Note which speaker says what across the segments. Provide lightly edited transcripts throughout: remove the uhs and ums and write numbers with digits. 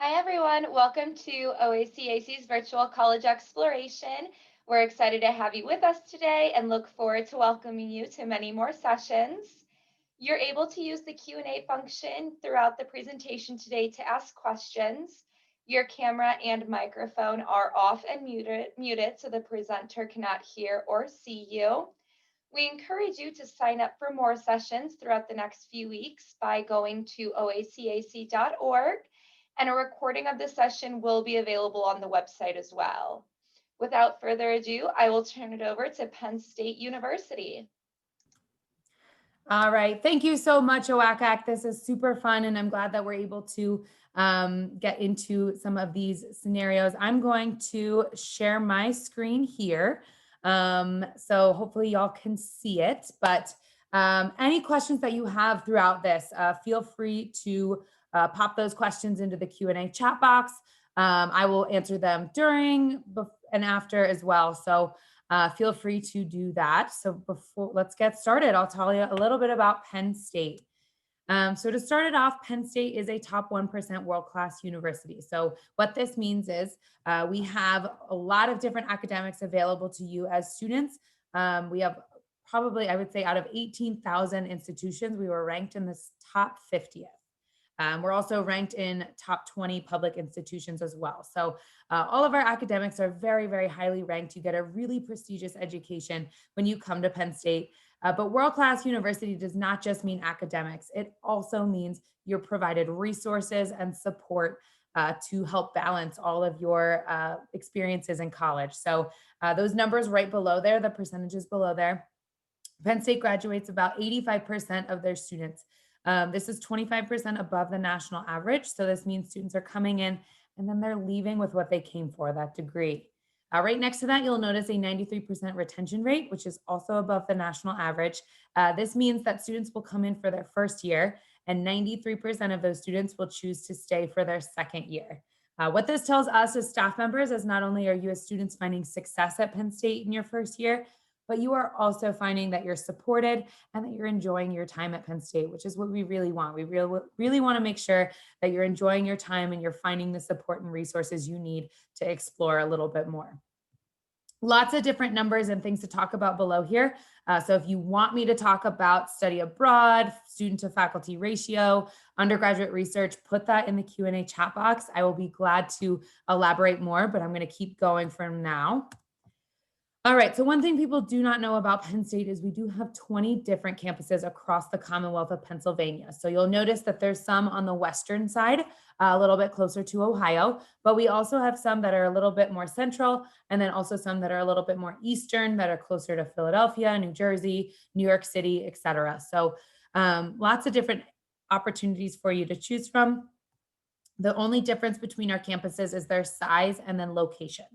Speaker 1: Hi, everyone. Welcome to OACAC's Virtual College Exploration. We're excited to have you with us today and look forward to welcoming you to many more sessions. You're able to use the Q&A function throughout the presentation today to ask questions. Your camera and microphone are off and muted so the presenter cannot hear or see you. We encourage you to sign up for more sessions throughout the next few weeks by going to oacac.org, and a recording of the session will be available on the website as well. Without further ado, I will turn it over to Penn State University.
Speaker 2: All right. Thank you so much, OACAC. This is super fun, and I'm glad that we're able to get into some of these scenarios. I'm going to share my screen here. So hopefully y'all can see it. But any questions that you have throughout this, feel free to pop those questions into the Q&A chat box. I will answer them during and after as well. So feel free to do that. So let's get started. I'll tell you a little bit about Penn State. So to start it off, Penn State is a top 1% world-class university. So what this means is we have a lot of different academics available to you as students. We have probably, I would say, out of 18,000 institutions, we were ranked in the top 50th. We're also ranked in top 20 public institutions as well. So all of our academics are very, very highly ranked. You get a really prestigious education when you come to Penn State. But world-class university does not just mean academics. It also means you're provided resources and support to help balance all of your experiences in college. So those numbers right below there, the percentages below there, Penn State graduates about 85% of their students. This is 25% above the national average. So this means students are coming in and then they're leaving with what they came for, that degree. Right next to that, you'll notice a 93% retention rate, which is also above the national average. This means that students will come in for their first year, and 93% of those students will choose to stay for their second year. What this tells us as staff members is not only are you as students finding success at Penn State in your first year, but you are also finding that you're supported and that you're enjoying your time at Penn State, which is what we really want. We really want to make sure that you're enjoying your time and you're finding the support and resources you need to explore a little bit more. Lots of different numbers and things to talk about below here. So if you want me to talk about study abroad, student to faculty ratio, undergraduate research, put that in the Q&A chat box. I will be glad to elaborate more, but I'm going to keep going from now. All right, so one thing people do not know about Penn State is we do have 20 different campuses across the Commonwealth of Pennsylvania. So you'll notice that there's some on the western side, a little bit closer to Ohio, but we also have some that are a little bit more central, and then also some that are a little bit more eastern that are closer to Philadelphia, New Jersey, New York City, et cetera. So lots of different opportunities for you to choose from. The only difference between our campuses is their size and then location.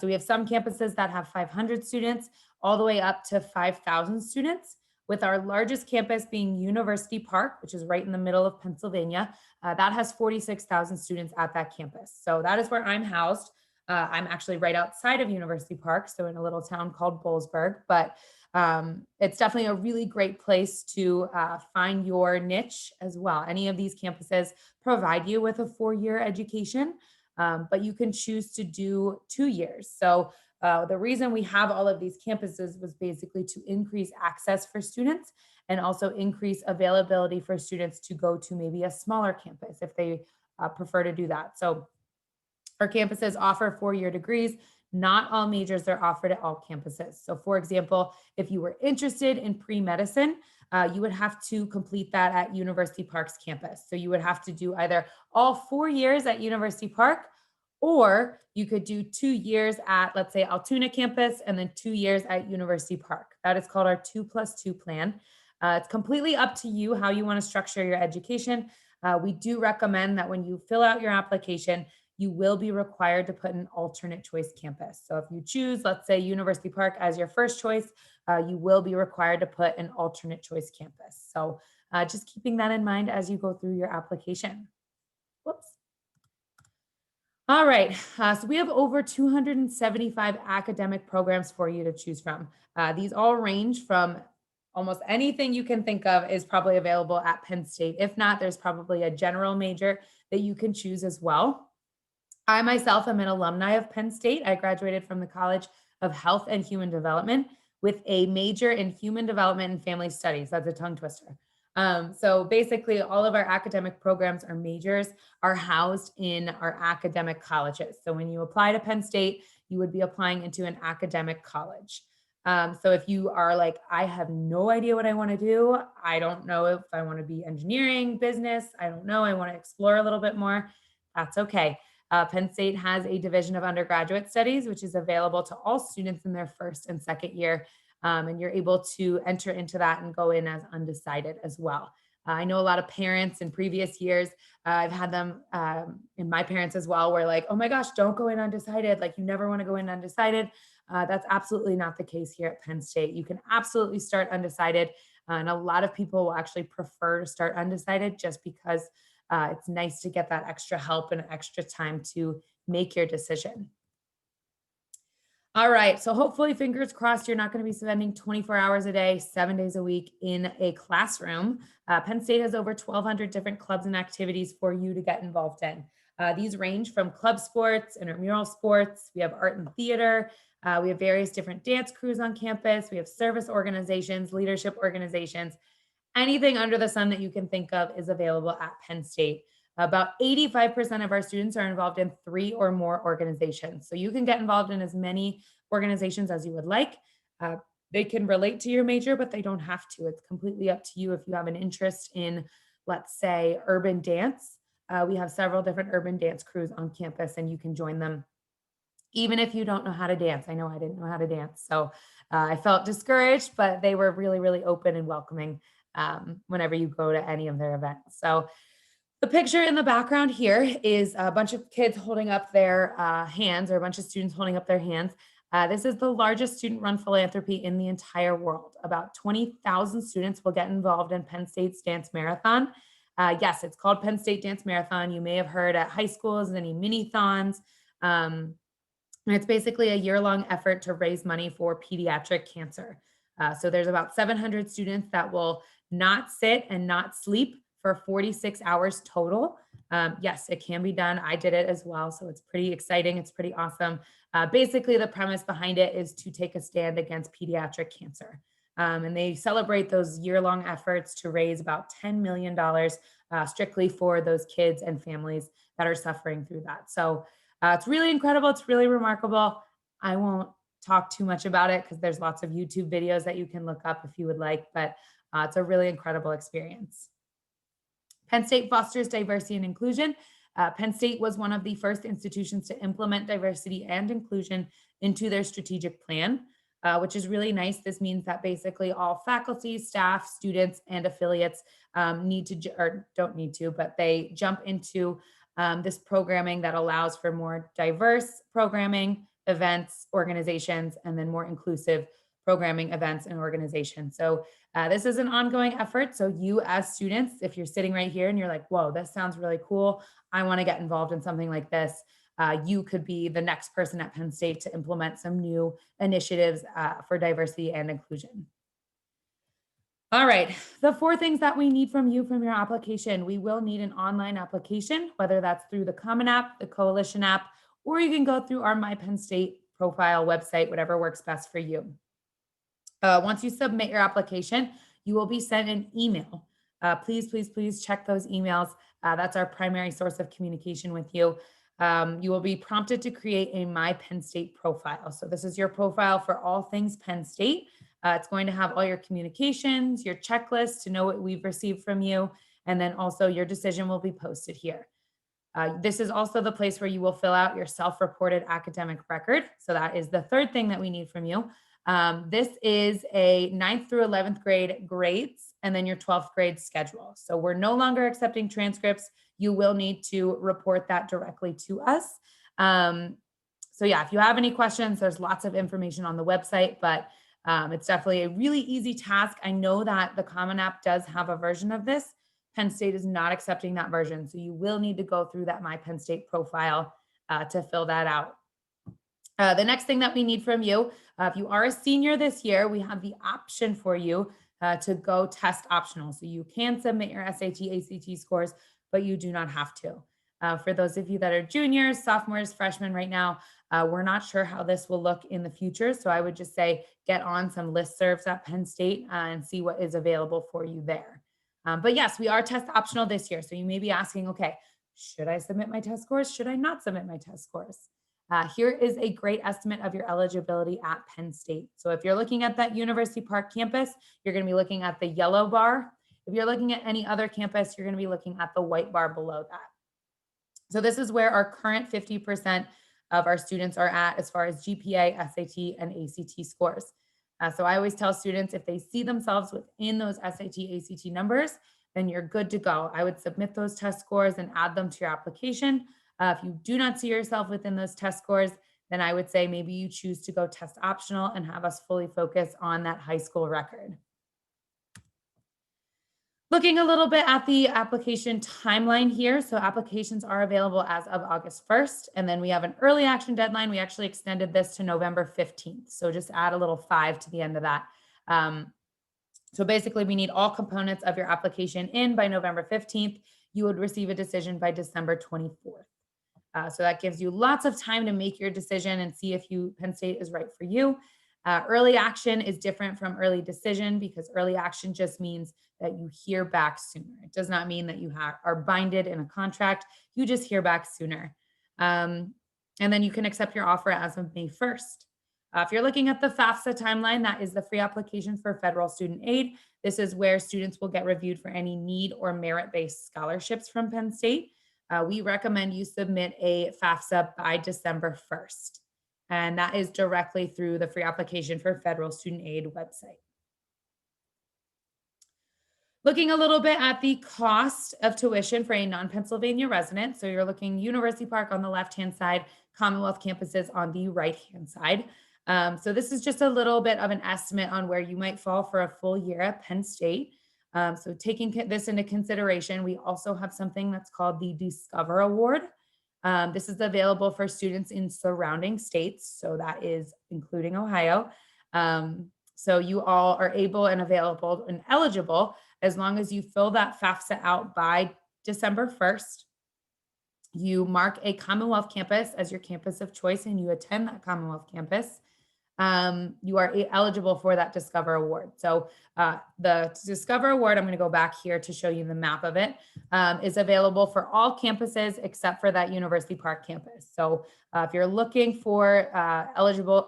Speaker 2: So we have some campuses that have 500 students all the way up to 5,000 students, with our largest campus being University Park, which is right in the middle of Pennsylvania. That has 46,000 students at that campus. So that is where I'm housed. I'm actually right outside of University Park, so in a little town called Boalsburg, but it's definitely a really great place to find your niche as well. Any of these campuses provide you with a 4-year education, but you can choose to do 2 years. So the reason we have all of these campuses was basically to increase access for students and also increase availability for students to go to maybe a smaller campus if they prefer to do that. So our campuses offer 4-year degrees. Not all majors are offered at all campuses. So for example, if you were interested in pre-medicine, you would have to complete that at University Park's campus. So you would have to do either all 4 years at University Park, or you could do 2 years at, let's say, Altoona campus, and then 2 years at University Park. That is called our 2+2 plan. It's completely up to you how you want to structure your education. We do recommend that when you fill out your application, you will be required to put an alternate choice campus. So if you choose, let's say, University Park as your first choice, you will be required to put an alternate choice campus. So just keeping that in mind as you go through your application. Whoops. All right, so we have over 275 academic programs for you to choose from. These all range from almost anything you can think of is probably available at Penn State. If not, there's probably a general major that you can choose as well. I myself am an alumni of Penn State. I graduated from the College of Health and Human Development with a major in human development and family studies. That's a tongue twister. So basically, all of our academic programs or majors are housed in our academic colleges. So when you apply to Penn State, you would be applying into an academic college. So if you are like, I have no idea what I want to do, I don't know if I want to be engineering, business, I don't know, I want to explore a little bit more, that's okay. Penn State has a division of undergraduate studies, which is available to all students in their first and second year. And you're able to enter into that and go in as undecided as well. I know a lot of parents in previous years, I've had them in my parents as well, where like, oh my gosh, don't go in undecided. Like you never want to go in undecided. That's absolutely not the case here at Penn State. You can absolutely start undecided. And a lot of people will actually prefer to start undecided just because it's nice to get that extra help and extra time to make your decision. All right. So hopefully, fingers crossed, you're not going to be spending 24 hours a day, 7 days a week in a classroom. Penn State has over 1,200 different clubs and activities for you to get involved in. These range from club sports, intramural sports. We have art and theater. We have various different dance crews on campus. We have service organizations, leadership organizations. Anything under the sun that you can think of is available at Penn State. About 85% of our students are involved in 3 or more organizations. So you can get involved in as many organizations as you would like. They can relate to your major, but they don't have to. It's completely up to you if you have an interest in, let's say, urban dance. We have several different urban dance crews on campus, and you can join them even if you don't know how to dance. I know I didn't know how to dance, so I felt discouraged, but they were really, really open and welcoming whenever you go to any of their events. So the picture in the background here is a bunch of kids holding up their hands, or a bunch of students holding up their hands. This is the largest student-run philanthropy in the entire world. About 20,000 students will get involved in Penn State's Dance Marathon. Yes, it's called Penn State Dance Marathon. You may have heard at high schools any mini-thons. And it's basically a year-long effort to raise money for pediatric cancer. So there's about 700 students that will not sit and not sleep for 46 hours total. Yes, it can be done. I did it as well. So it's pretty exciting. It's pretty awesome. Basically, the premise behind it is to take a stand against pediatric cancer. And they celebrate those year-long efforts to raise about $10 million strictly for those kids and families that are suffering through that. So it's really incredible. It's really remarkable. I won't talk too much about it because there's lots of YouTube videos that you can look up if you would like, but it's a really incredible experience. Penn State fosters diversity and inclusion. Penn State was one of the first institutions to implement diversity and inclusion into their strategic plan, which is really nice. This means that basically all faculty, staff, students, and affiliates need to, or don't need to, but they jump into this programming that allows for more diverse programming, events, organizations, and then more inclusive programming, events, and organizations. So this is an ongoing effort. So you as students, if you're sitting right here and you're like, whoa, this sounds really cool, I want to get involved in something like this, you could be the next person at Penn State to implement some new initiatives for diversity and inclusion. All right, the 4 things that we need from you from your application. We will need an online application, whether that's through the Common App, the Coalition app, or you can go through our My Penn State profile website, whatever works best for you. Once you submit your application, you will be sent an email. Please, please, please check those emails. That's our primary source of communication with you. You will be prompted to create a My Penn State profile. So this is your profile for all things Penn State. It's going to have all your communications, your checklist to know what we've received from you, and then also your decision will be posted here. This is also the place where you will fill out your self-reported academic record. So that is the 3rd thing that we need from you. This is a 9th through 11th grade grades and then your 12th grade schedule. So we're no longer accepting transcripts. You will need to report that directly to us. So yeah, if you have any questions, there's lots of information on the website, but it's definitely a really easy task. I know that the Common App does have a version of this. Penn State is not accepting that version. So you will need to go through that My Penn State profile to fill that out. The next thing that we need from you, if you are a senior this year, we have the option for you to go test optional. So you can submit your SAT, ACT scores, but you do not have to. For those of you that are juniors, sophomores, freshmen right now, we're not sure how this will look in the future. So I would just say get on some listservs at Penn State and see what is available for you there. But yes, we are test optional this year. So you may be asking, okay, should I submit my test scores? Should I not submit my test scores? Here is a great estimate of your eligibility at Penn State. So if you're looking at that University Park campus, you're going to be looking at the yellow bar. If you're looking at any other campus, you're going to be looking at the white bar below that. So this is where our current 50% of our students are at as far as GPA, SAT, and ACT scores. So I always tell students if they see themselves within those SAT, ACT numbers, then you're good to go. I would submit those test scores and add them to your application. If you do not see yourself within those test scores, then I would say maybe you choose to go test optional and have us fully focus on that high school record. Looking a little bit at the application timeline here. So applications are available as of August 1st. And then we have an early action deadline. We actually extended this to November 15th. So just add a little 5 to the end of that. So basically we need all components of your application in by November 15th. You would receive a decision by December 24th. So that gives you lots of time to make your decision and see if Penn State is right for you. Early action is different from early decision because early action just means that you hear back sooner. It does not mean that you are binded in a contract. You just hear back sooner. And then you can accept your offer as of May 1st. If you're looking at the FAFSA timeline, that is the free application for federal student aid. This is where students will get reviewed for any need or merit-based scholarships from Penn State. We recommend you submit a FAFSA by December 1st. And that is directly through the free application for federal student aid website. Looking a little bit at the cost of tuition for a non-Pennsylvania resident. So you're looking University Park on the left-hand side, Commonwealth campuses on the right-hand side. So this is just a little bit of an estimate on where you might fall for a full year at Penn State. So taking this into consideration, we also have something that's called the Discover Award. This is available for students in surrounding states. So that is including Ohio. So you all are able and available and eligible as long as you fill that FAFSA out by December 1st. You mark a Commonwealth campus as your campus of choice and you attend that Commonwealth campus. You are eligible for that Discover Award. So the Discover Award, I'm going to go back here to show you the map of it, is available for all campuses except for that University Park campus. So if you're looking for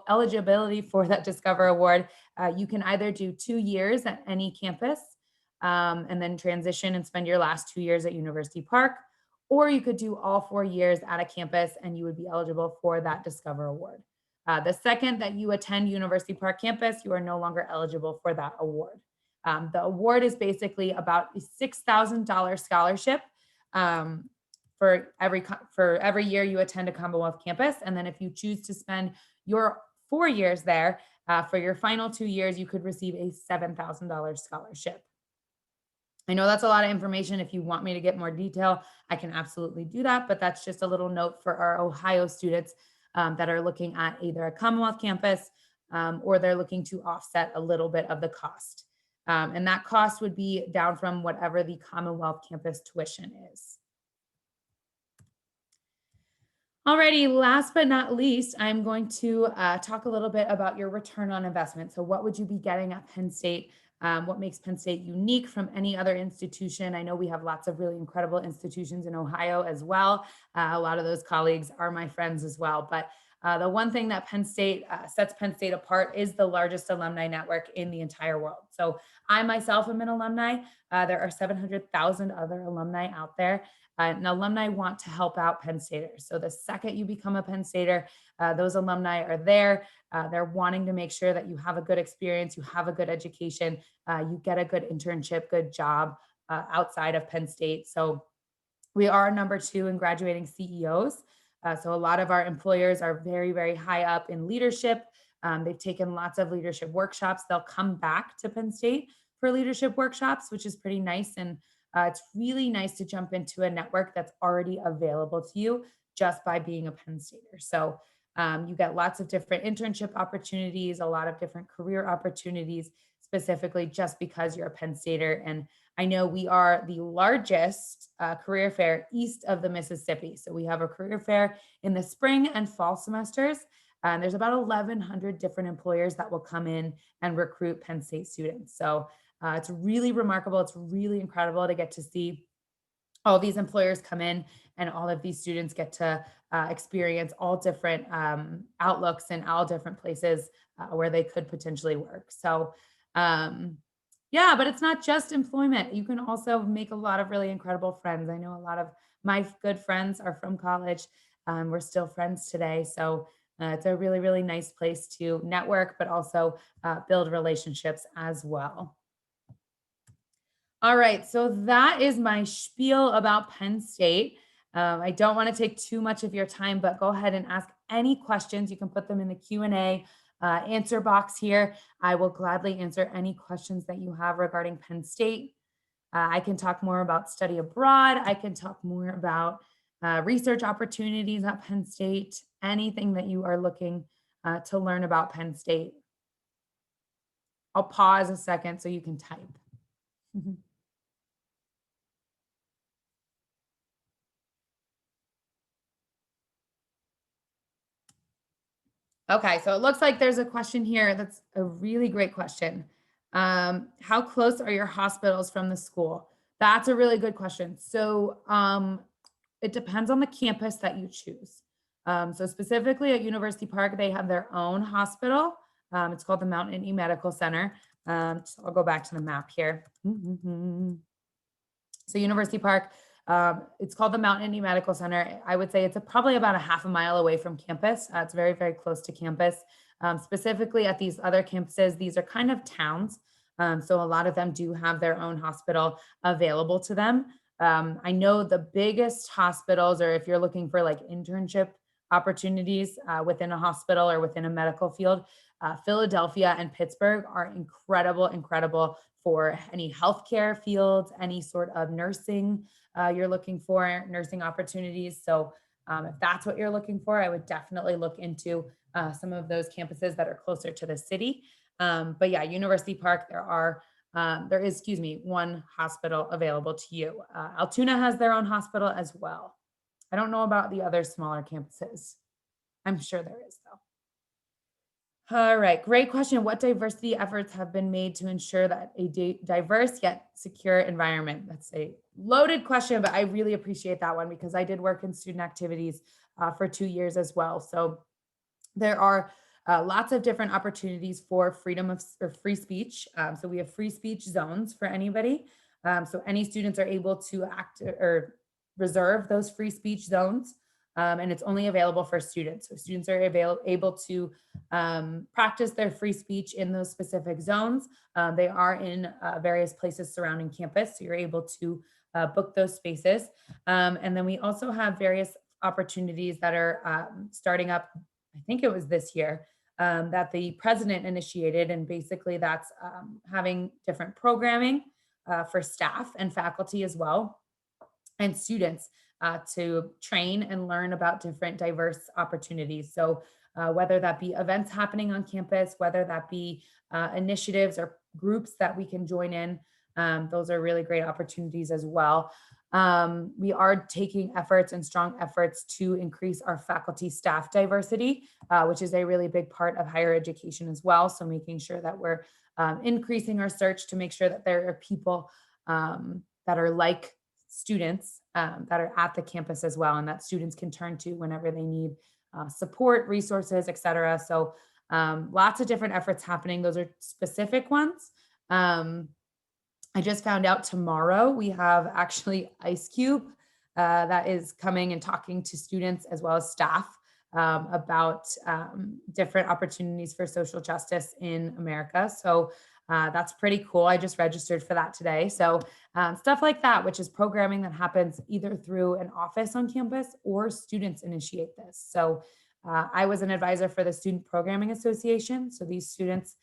Speaker 2: eligibility for that Discover Award, you can either do 2 years at any campus and then transition and spend your last 2 years at University Park, or you could do all 4 years at a campus and you would be eligible for that Discover Award. The second that you attend University Park campus, you are no longer eligible for that award. The award is basically about a $6,000 scholarship for every year you attend a Commonwealth campus. And then if you choose to spend your 4 years there, for your final 2 years, you could receive a $7,000 scholarship. I know that's a lot of information. If you want me to get more detail, I can absolutely do that. But that's just a little note for our Ohio students that are looking at either a Commonwealth campus or they're looking to offset a little bit of the cost. And that cost would be down from whatever the Commonwealth campus tuition is. Alrighty, last but not least, I'm going to talk a little bit about your return on investment. So what would you be getting at Penn State? What makes Penn State unique from any other institution? I know we have lots of really incredible institutions in Ohio as well. A lot of those colleagues are my friends as well. But the one thing that Penn State sets Penn State apart is the largest alumni network in the entire world. So I myself am an alumni. There are 700,000 other alumni out there. And alumni want to help out Penn Staters. So the second you become a Penn Stater, those alumni are there. They're wanting to make sure that you have a good experience, you have a good education, you get a good internship, good job outside of Penn State. So we are number 2 in graduating CEOs. So a lot of our employers are very, very high up in leadership. They've taken lots of leadership workshops. They'll come back to Penn State for leadership workshops, which is pretty nice. And it's really nice to jump into a network that's already available to you just by being a Penn Stater. So you get lots of different internship opportunities, a lot of different career opportunities, specifically just because you're a Penn Stater. And I know we are the largest career fair east of the Mississippi. So we have a career fair in the spring and fall semesters. And there's about 1,100 different employers that will come in and recruit Penn State students. So it's really remarkable. It's really incredible to get to see all these employers come in and all of these students get to experience all different outlooks and all different places where they could potentially work. So, yeah, but it's not just employment. You can also make a lot of really incredible friends. I know a lot of my good friends are from college. We're still friends today. So, it's a really, really nice place to network, but also build relationships as well. All right, so that is my spiel about Penn State. I don't want to take too much of your time, but go ahead and ask any questions. You can put them in the Q&A answer box here. I will gladly answer any questions that you have regarding Penn State. I can talk more about study abroad. I can talk more about research opportunities at Penn State, anything that you are looking to learn about Penn State. I'll pause a second so you can type. Okay, so it looks like there's a question here. That's a really great question. How close are your hospitals from the school? That's a really good question. So it depends on the campus that you choose. So specifically at University Park, they have their own hospital. It's called the Mountain E Medical Center. So I'll go back to the map here. So University Park, it's called the Mountain E Medical Center. I would say it's probably about a half a mile away from campus. It's very, very close to campus. Specifically at these other campuses, these are kind of towns. So a lot of them do have their own hospital available to them. I know the biggest hospitals, or if you're looking for like internship opportunities within a hospital or within a medical field, Philadelphia and Pittsburgh are incredible for any healthcare fields, any sort of nursing you're looking for, nursing opportunities. So if that's what you're looking for, I would definitely look into some of those campuses that are closer to the city. But yeah, University Park, there is, one hospital available to you. Altoona has their own hospital as well. I don't know about the other smaller campuses. I'm sure there is though. All right, great question. What diversity efforts have been made to ensure that a diverse yet secure environment? That's a loaded question, but I really appreciate that one because I did work in student activities for 2 years as well. So there are lots of different opportunities for freedom of or free speech. So we have free speech zones for anybody. So any students are able to act or reserve those free speech zones. And it's only available for students. So students are able to practice their free speech in those specific zones. They are in various places surrounding campus, so you're able to book those spaces. And then we also have various opportunities that are starting up, I think it was this year, that the president initiated. And basically that's having different programming for staff and faculty as well, and students to train and learn about different diverse opportunities. So whether that be events happening on campus, whether that be initiatives or groups that we can join in, those are really great opportunities as well. We are taking efforts and strong efforts to increase our faculty staff diversity, which is a really big part of higher education as well. So making sure that we're increasing our search to make sure that there are people that are like students that are at the campus as well, and that students can turn to whenever they need support, resources, et cetera. So lots of different efforts happening. Those are specific ones. I just found out tomorrow we have actually Ice Cube that is coming and talking to students as well as staff about different opportunities for social justice in America. So that's pretty cool. I just registered for that today. So stuff like that, which is programming that happens either through an office on campus or students initiate this. So I was an advisor for the Student Programming Association. So these students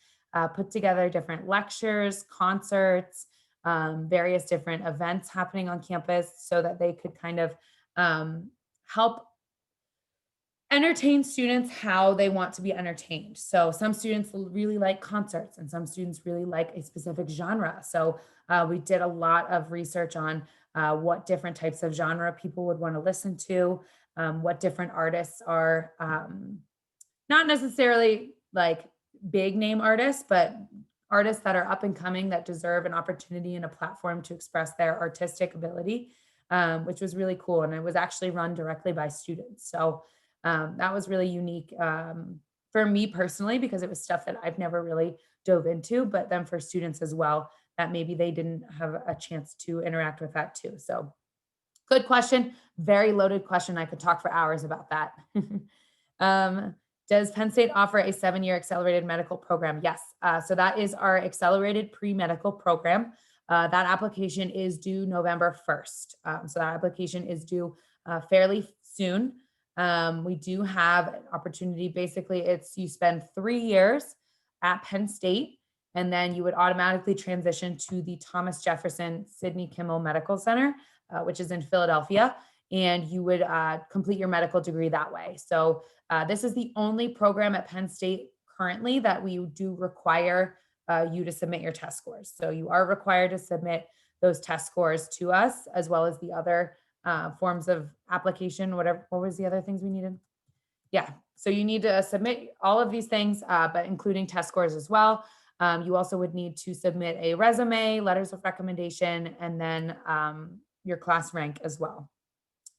Speaker 2: put together different lectures, concerts, various different events happening on campus so that they could kind of help entertain students how they want to be entertained. So some students really like concerts and some students really like a specific genre. So we did a lot of research on what different types of genre people would want to listen to, what different artists are not necessarily like big name artists, but artists that are up and coming that deserve an opportunity and a platform to express their artistic ability, which was really cool. And it was actually run directly by students. So that was really unique for me personally, because it was stuff that I've never really dove into, but then for students as well, that maybe they didn't have a chance to interact with that too. So good question. Very loaded question. I could talk for hours about that. um, does Penn State offer a 7-year accelerated medical program? Yes. So that is our accelerated pre-medical program. That application is due November 1st. So that application is due fairly soon. We do have an opportunity. Basically, it's you spend 3 years at Penn State, and then you would automatically transition to the Thomas Jefferson Sidney Kimmel Medical Center, which is in Philadelphia, and you would complete your medical degree that way. So this is the only program at Penn State currently that we do require you to submit your test scores. So you are required to submit those test scores to us, as well as the other forms of application. What was the other things we needed? Yeah. So you need to submit all of these things, but including test scores as well. You also would need to submit a resume, letters of recommendation, and then your class rank as well.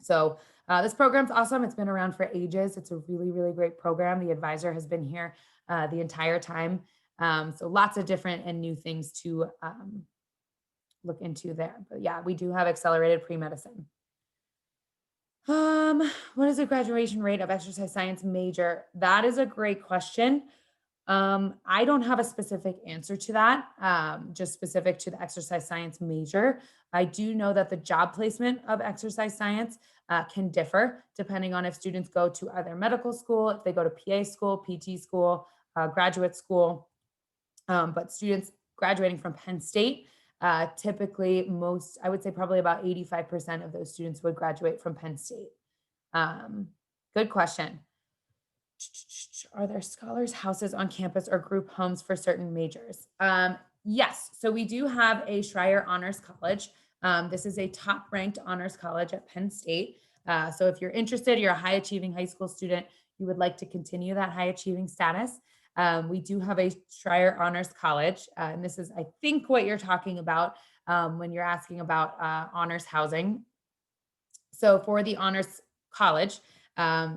Speaker 2: So this program's awesome. It's been around for ages. It's a really, really great program. The advisor has been here the entire time. So lots of different and new things to look into there. But yeah, we do have accelerated pre-medicine. What is the graduation rate of exercise science major? That is a great question. I don't have a specific answer to that, just specific to the exercise science major. I do know that the job placement of exercise science can differ depending on if students go to either medical school, if they go to PA school, PT school, graduate school. But students graduating from Penn State, typically I would say probably about 85% of those students would graduate from Penn State. Good question. Are there scholars' houses on campus or group homes for certain majors? Yes. So we do have a Schreier Honors College. This is a top ranked honors college at Penn State. So if you're interested, you're a high achieving high school student, you would like to continue that high achieving status. We do have a Schreier Honors College. And this is, I think, what you're talking about when you're asking about honors housing. So for the honors college,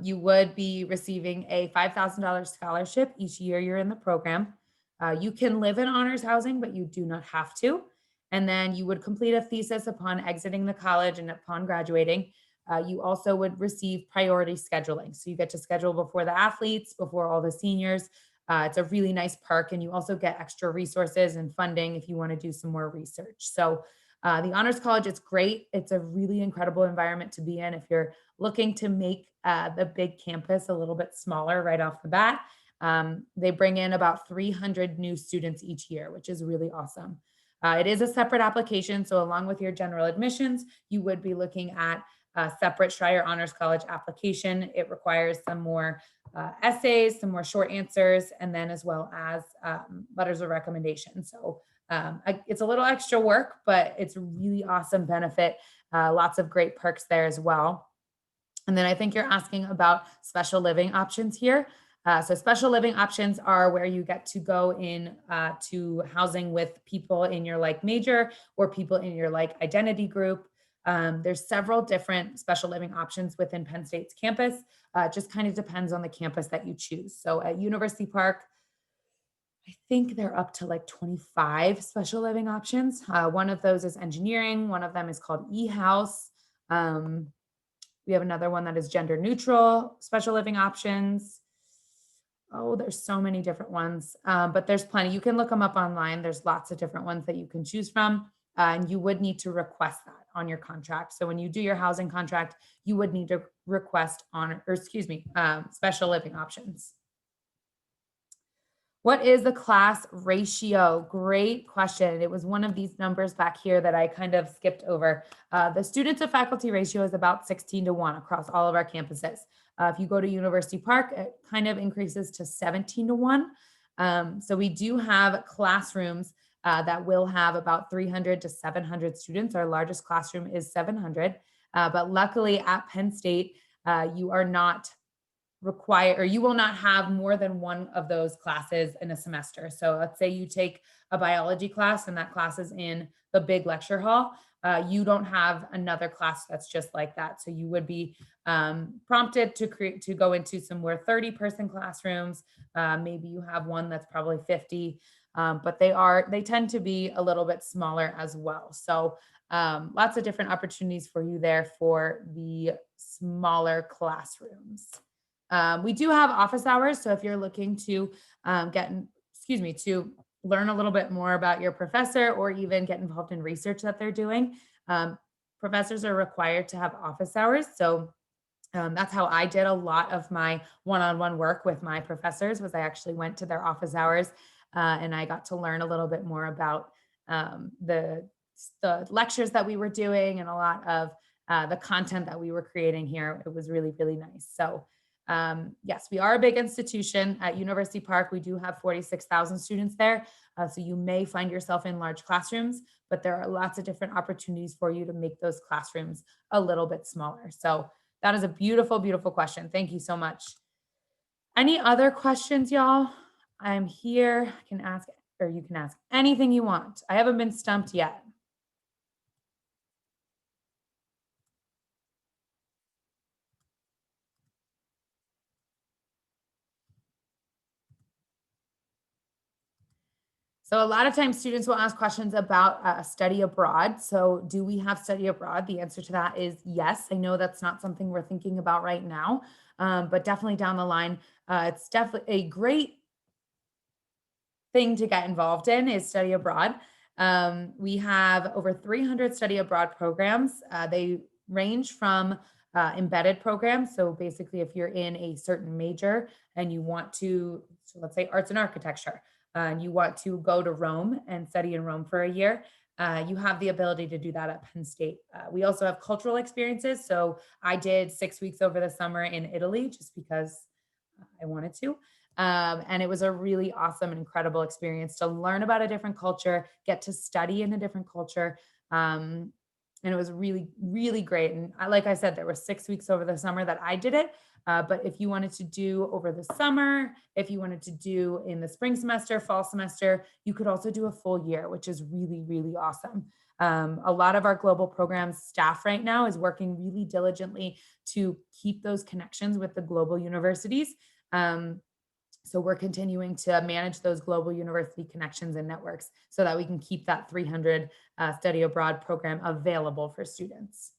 Speaker 2: you would be receiving a $5,000 scholarship each year you're in the program. You can live in honors housing, but you do not have to. And then you would complete a thesis upon exiting the college and upon graduating. You also would receive priority scheduling. So you get to schedule before the athletes, before all the seniors. It's a really nice perk. And you also get extra resources and funding if you want to do some more research. So the Honors College, it's great. It's a really incredible environment to be in if you're looking to make the big campus a little bit smaller right off the bat. They bring in about 300 new students each year, which is really awesome. It is a separate application. So along with your general admissions, you would be looking at a separate Schreier Honors College application. It requires some more essays, some more short answers, and then as well as letters of recommendation. So it's a little extra work, but it's a really awesome benefit. Lots of great perks there as well. And then I think you're asking about special living options here. So special living options are where you get to go in to housing with people in your like major or people in your like identity group. There's several different special living options within Penn State's campus. It just kind of depends on the campus that you choose. So at University Park, I think they're up to like 25 special living options. One of those is engineering. One of them is called eHouse. We have another one that is gender neutral special living options. Oh, there's so many different ones, but there's plenty. You can look them up online. There's lots of different ones that you can choose from, and you would need to request that on your contract. So when you do your housing contract, you would need to request special living options. What is the class ratio? Great question. It was one of these numbers back here that I kind of skipped over. The student to faculty ratio is about 16 to 1 across all of our campuses. If you go to University Park, it kind of increases to 17 to 1. So we do have classrooms that will have about 300 to 700 students. Our largest classroom is 700. But luckily at Penn State, you are not require or you will not have more than one of those classes in a semester. So let's say you take a biology class and that class is in the big lecture hall. You don't have another class that's just like that. So you would be prompted to go into some more 30-person classrooms. Maybe you have one that's probably 50, but they tend to be a little bit smaller as well. So lots of different opportunities for you there for the smaller classrooms. We do have office hours. So if you're looking to to learn a little bit more about your professor or even get involved in research that they're doing, professors are required to have office hours. So that's how I did a lot of my one-on-one work with my professors was I actually went to their office hours and I got to learn a little bit more about the lectures that we were doing and a lot of the content that we were creating here. It was really, really nice. So yes, we are a big institution at University Park. We do have 46,000 students there. So you may find yourself in large classrooms, but there are lots of different opportunities for you to make those classrooms a little bit smaller. So that is a beautiful, beautiful question. Thank you so much. Any other questions, y'all? I'm here. I can ask, or you can ask anything you want. I haven't been stumped yet. So a lot of times students will ask questions about study abroad. So do we have study abroad? The answer to that is yes. I know that's not something we're thinking about right now, but definitely down the line, it's definitely a great thing to get involved in is study abroad. We have over 300 study abroad programs. They range from embedded programs. So basically, if you're in a certain major and you want to, so let's say arts and architecture, and you want to go to Rome and study in Rome for a year, you have the ability to do that at Penn State. We also have cultural experiences. So I did 6 weeks over the summer in Italy just because I wanted to. And it was a really awesome and incredible experience to learn about a different culture, get to study in a different culture. And it was really, really great. And like I said, there were 6 weeks over the summer that I did it. But if you wanted to do over the summer, if you wanted to do in the spring semester, fall semester, you could also do a full year, which is really, really awesome. A lot of our global programs staff right now is working really diligently to keep those connections with the global universities. So we're continuing to manage those global university connections and networks so that we can keep that 300 study abroad program available for students.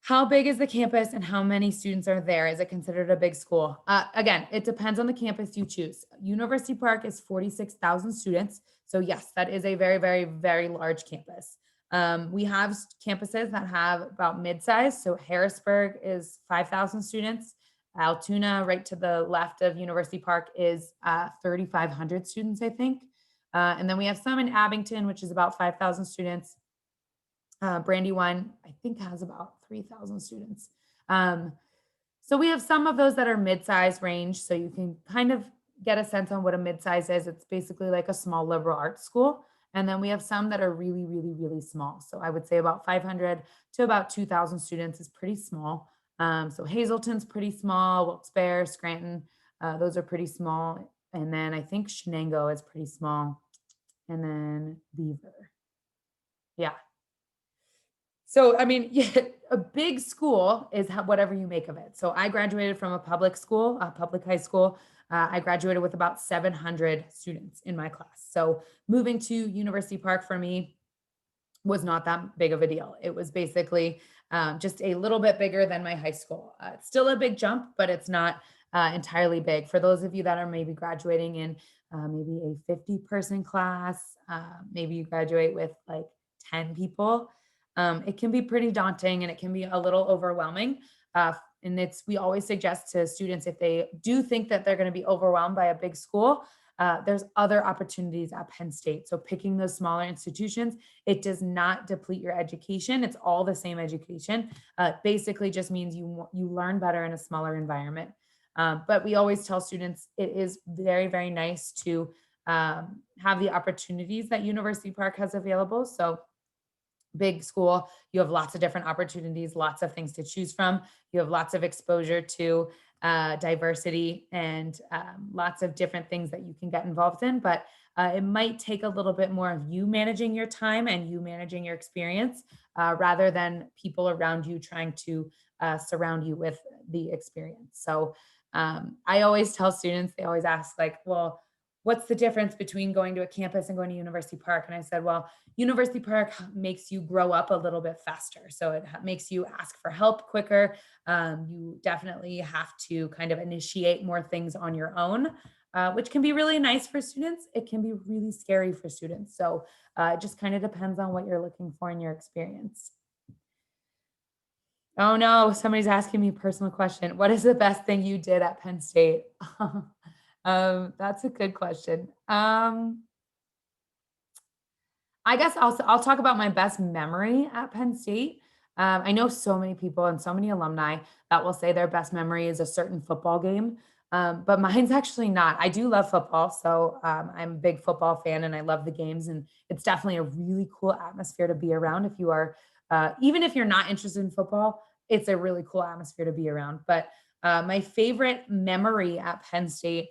Speaker 2: How big is the campus and how many students are there? Is it considered a big school? Again, it depends on the campus you choose. University Park is 46,000 students. So yes, that is a very, very, very large campus. We have campuses that have about mid-size. So Harrisburg is 5,000 students. Altoona, right to the left of University Park, is 3,500 students, I think. And then we have some in Abington, which is about 5,000 students. Brandywine, I think, has about 3,000 students. So we have some of those that are mid-size range. So you can kind of get a sense on what a mid-size is. It's basically like a small liberal arts school. And then we have some that are really, really, really small. So I would say about 500 to about 2,000 students is pretty small. So Hazleton's pretty small, Wilkes-Barre, Scranton, those are pretty small. And then I think Shenango is pretty small. And then Beaver. Yeah. So, I mean, yeah, a big school is whatever you make of it. So I graduated from a public school, a public high school. I graduated with about 700 students in my class. So moving to University Park for me was not that big of a deal. It was basically just a little bit bigger than my high school. It's still a big jump, but it's not entirely big. For those of you that are maybe graduating in maybe a 50-person class, maybe you graduate with like 10 people. it can be pretty daunting and it can be a little overwhelming. And we always suggest to students, if they do think that they're going to be overwhelmed by a big school, there's other opportunities at Penn State. So picking those smaller institutions, it does not deplete your education. It's all the same education. Basically just means you learn better in a smaller environment. But we always tell students it is very, very nice to have the opportunities that University Park has available. So big school, you have lots of different opportunities, lots of things to choose from. You have lots of exposure to diversity and lots of different things that you can get involved in. But it might take a little bit more of you managing your time and you managing your experience rather than people around you trying to surround you with the experience. So I always tell students, they always ask, like, well, what's the difference between going to a campus and going to University Park? And I said, well, University Park makes you grow up a little bit faster. So it makes you ask for help quicker. You definitely have to kind of initiate more things on your own, which can be really nice for students. It can be really scary for students. So it just kind of depends on what you're looking for in your experience. Oh no, somebody's asking me a personal question. What is the best thing you did at Penn State? That's a good question. I guess I'll talk about my best memory at Penn State. I know so many people and so many alumni that will say their best memory is a certain football game, but mine's actually not. I do love football, so I'm a big football fan and I love the games, and it's definitely a really cool atmosphere to be around. If you are, even if you're not interested in football, it's a really cool atmosphere to be around. But my favorite memory at Penn State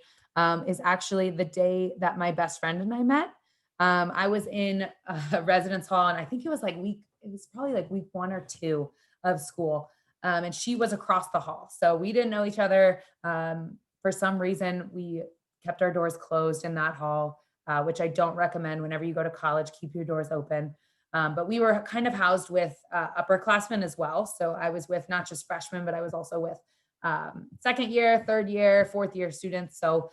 Speaker 2: is actually the day that my best friend and I met. I was in a residence hall, and I think it was probably like week 1 or 2 of school. And she was across the hall. So we didn't know each other. For some reason, we kept our doors closed in that hall, which I don't recommend whenever you go to college, keep your doors open. But we were kind of housed with upperclassmen as well. So I was with not just freshmen, but I was also with second year, third year, fourth year students. So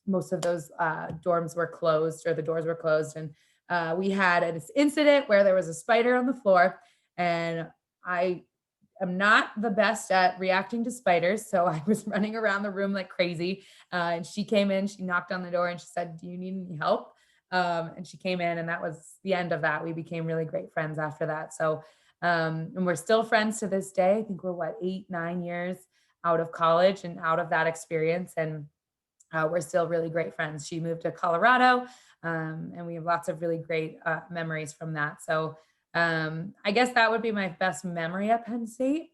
Speaker 2: most of those dorms were closed, or the doors were closed. And we had an incident where there was a spider on the floor, and I am not the best at reacting to spiders. So I was running around the room like crazy. And she came in, she knocked on the door and she said, "Do you need any help?" And she came in, and that was the end of that. We became really great friends after that. So, and we're still friends to this day. I think we're 8, 9 years out of college and out of that experience. And we're still really great friends. She moved to Colorado, and we have lots of really great memories from that. So I guess that would be my best memory at Penn State.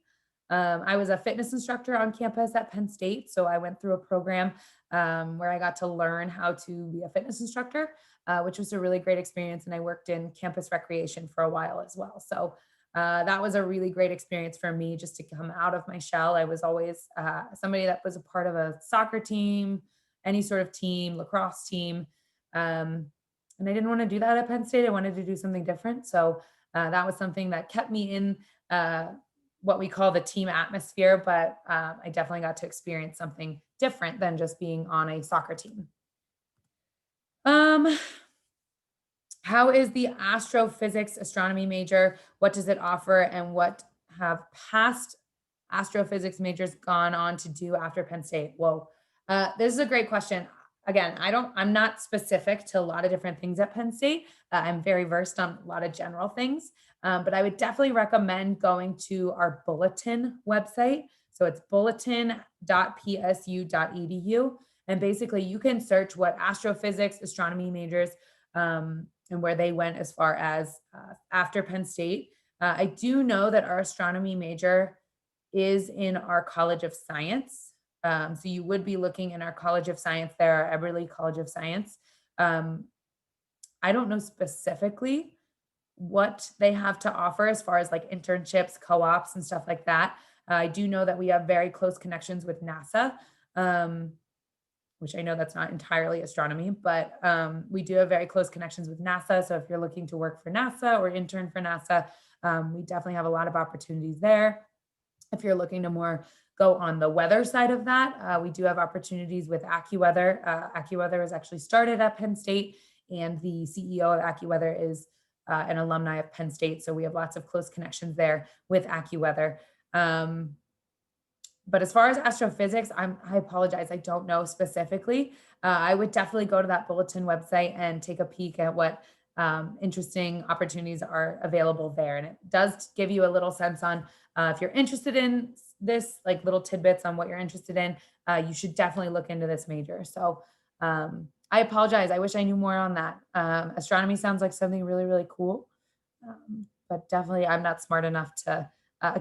Speaker 2: I was a fitness instructor on campus at Penn State. So I went through a program where I got to learn how to be a fitness instructor, which was a really great experience. And I worked in campus recreation for a while as well. So that was a really great experience for me, just to come out of my shell. I was always somebody that was a part of a soccer team, any sort of team, lacrosse team. And I didn't want to do that at Penn State. I wanted to do something different. So that was something that kept me in what we call the team atmosphere, but I definitely got to experience something different than just being on a soccer team. How is the astrophysics astronomy major? What does it offer, and what have past astrophysics majors gone on to do after Penn State? Whoa, this is a great question. Again, I'm not specific to a lot of different things at Penn State. I'm very versed on a lot of general things, but I would definitely recommend going to our bulletin website. So it's bulletin.psu.edu. And basically you can search what astrophysics, astronomy majors, and where they went as far as after Penn State. I do know that our astronomy major is in our College of Science. So you would be looking in our College of Science there, our Eberly College of Science. I don't know specifically what they have to offer as far as like internships, co-ops, and stuff like that. I do know that we have very close connections with NASA, which I know that's not entirely astronomy, but we do have very close connections with NASA. So if you're looking to work for NASA or intern for NASA, we definitely have a lot of opportunities there. If you're looking to more go on the weather side of that, we do have opportunities with AccuWeather. AccuWeather was actually started at Penn State, and the CEO of AccuWeather is an alumni of Penn State. So we have lots of close connections there with AccuWeather. But as far as astrophysics, I apologize. I don't know specifically. I would definitely go to that bulletin website and take a peek at what interesting opportunities are available there. And it does give you a little sense on if you're interested in this, like little tidbits on what you're interested in, you should definitely look into this major. So I apologize. I wish I knew more on that. Astronomy sounds like something really, really cool. But definitely I'm not smart enough to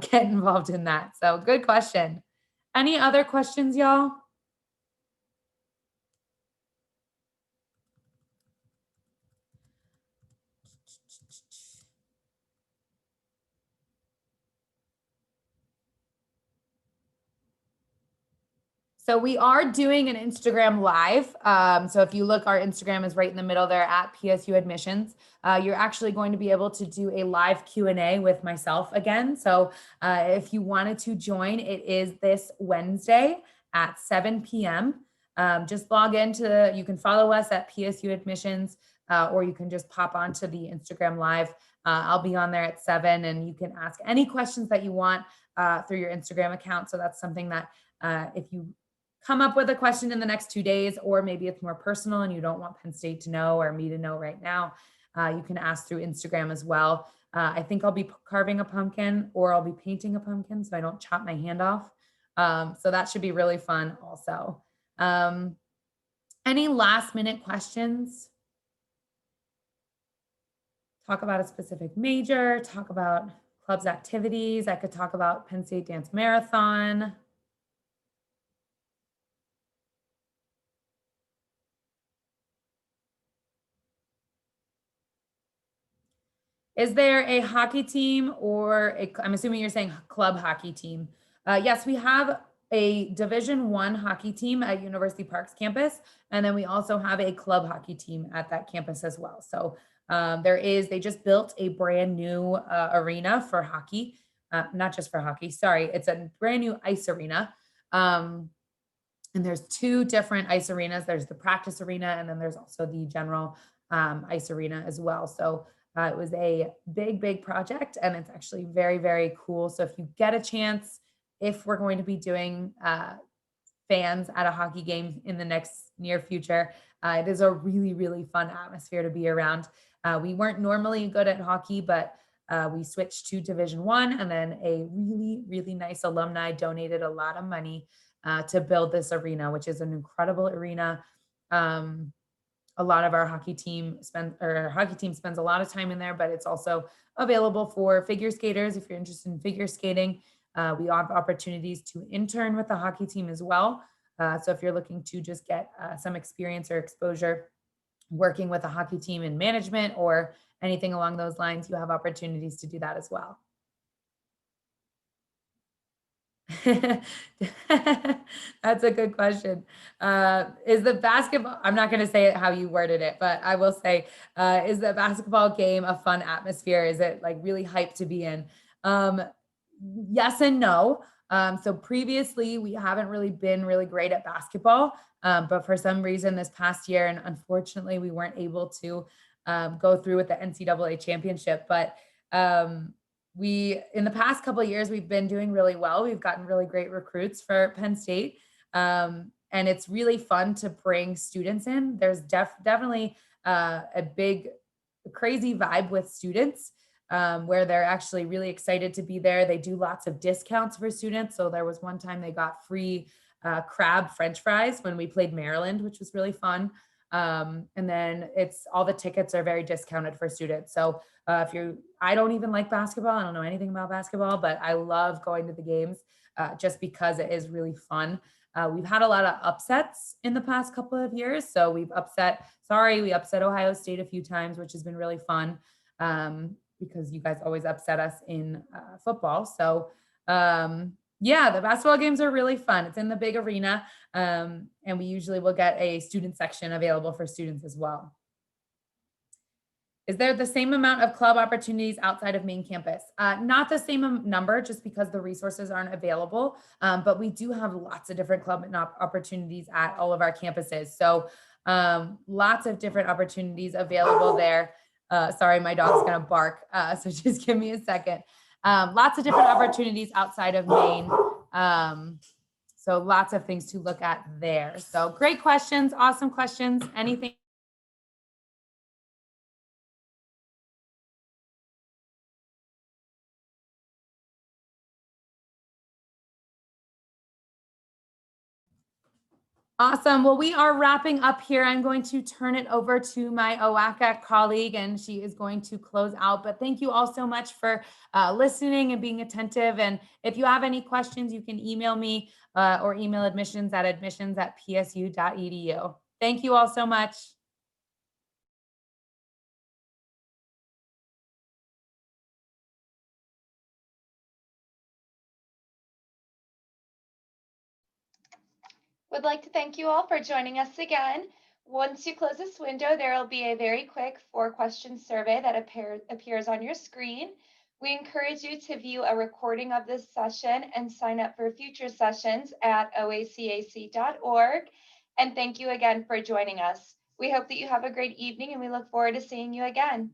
Speaker 2: get involved in that. So good question. Any other questions, y'all? So we are doing an Instagram live. So if you look, our Instagram is right in the middle there at PSU Admissions. You're actually going to be able to do a live Q&A with myself again. So if you wanted to join, it is this Wednesday at 7 p.m. Just log into, you can follow us at PSU Admissions, or you can just pop onto the Instagram live. I'll be on there at 7, and you can ask any questions that you want through your Instagram account. So that's something that if you come up with a question in the next 2 days, or maybe it's more personal and you don't want Penn State to know or me to know right now, you can ask through Instagram as well. I think I'll be carving a pumpkin, or I'll be painting a pumpkin so I don't chop my hand off. So that should be really fun also. Any last minute questions? Talk about a specific major, talk about club's activities. I could talk about Penn State Dance Marathon. Is there a hockey team, or I'm assuming you're saying club hockey team? Yes, we have a Division I hockey team at University Park's campus, and then we also have a club hockey team at that campus as well. So they just built a brand new arena for hockey, not just for hockey, sorry, it's a brand new ice arena. And there's 2 different ice arenas. There's the practice arena, and then there's also the general ice arena as well. So it was a big, big project, and it's actually very, very cool. So if you get a chance, if we're going to be doing fans at a hockey game in the next near future, it is a really, really fun atmosphere to be around. We weren't normally good at hockey, but we switched to Division I, and then a really, really nice alumni donated a lot of money to build this arena, which is an incredible arena. A lot of our hockey team spends a lot of time in there, but it's also available for figure skaters if you're interested in figure skating. We have opportunities to intern with the hockey team as well. So if you're looking to just get some experience or exposure working with a hockey team in management or anything along those lines, you have opportunities to do that as well. That's a good question. Is the basketball, I'm not going to say it how you worded it, but I will say, is the basketball game a fun atmosphere? Is it like really hyped to be in? Yes and no. So previously we haven't really been really great at basketball, but for some reason this past year, and unfortunately we weren't able to go through with the NCAA championship, but in the past couple of years, we've been doing really well. We've gotten really great recruits for Penn State. And it's really fun to bring students in. There's definitely a big, crazy vibe with students where they're actually really excited to be there. They do lots of discounts for students. So there was one time they got free crab French fries when we played Maryland, which was really fun. And then all the tickets are very discounted for students. So I don't even like basketball. I don't know anything about basketball, but I love going to the games just because it is really fun. We've had a lot of upsets in the past couple of years. So we upset Ohio State a few times, which has been really fun because you guys always upset us in football. So yeah, the basketball games are really fun. It's in the big arena. And we usually will get a student section available for students as well. Is there the same amount of club opportunities outside of main campus? Not the same number, just because the resources aren't available, but we do have lots of different club opportunities at all of our campuses. So lots of different opportunities available there. Sorry, my dog's gonna bark. So just give me a second. Lots of different opportunities outside of Maine. So lots of things to look at there. So great questions, awesome questions. Anything? Awesome. Well, we are wrapping up here. I'm going to turn it over to my OACAC colleague, and she is going to close out. But thank you all so much for listening and being attentive. And if you have any questions, you can email me or email admissions@psu.edu. Thank you all so much.
Speaker 1: Would like to thank you all for joining us again. Once you close this window, there will be a very quick 4-question survey that appears on your screen. We encourage you to view a recording of this session and sign up for future sessions at oacac.org. And thank you again for joining us. We hope that you have a great evening, and we look forward to seeing you again.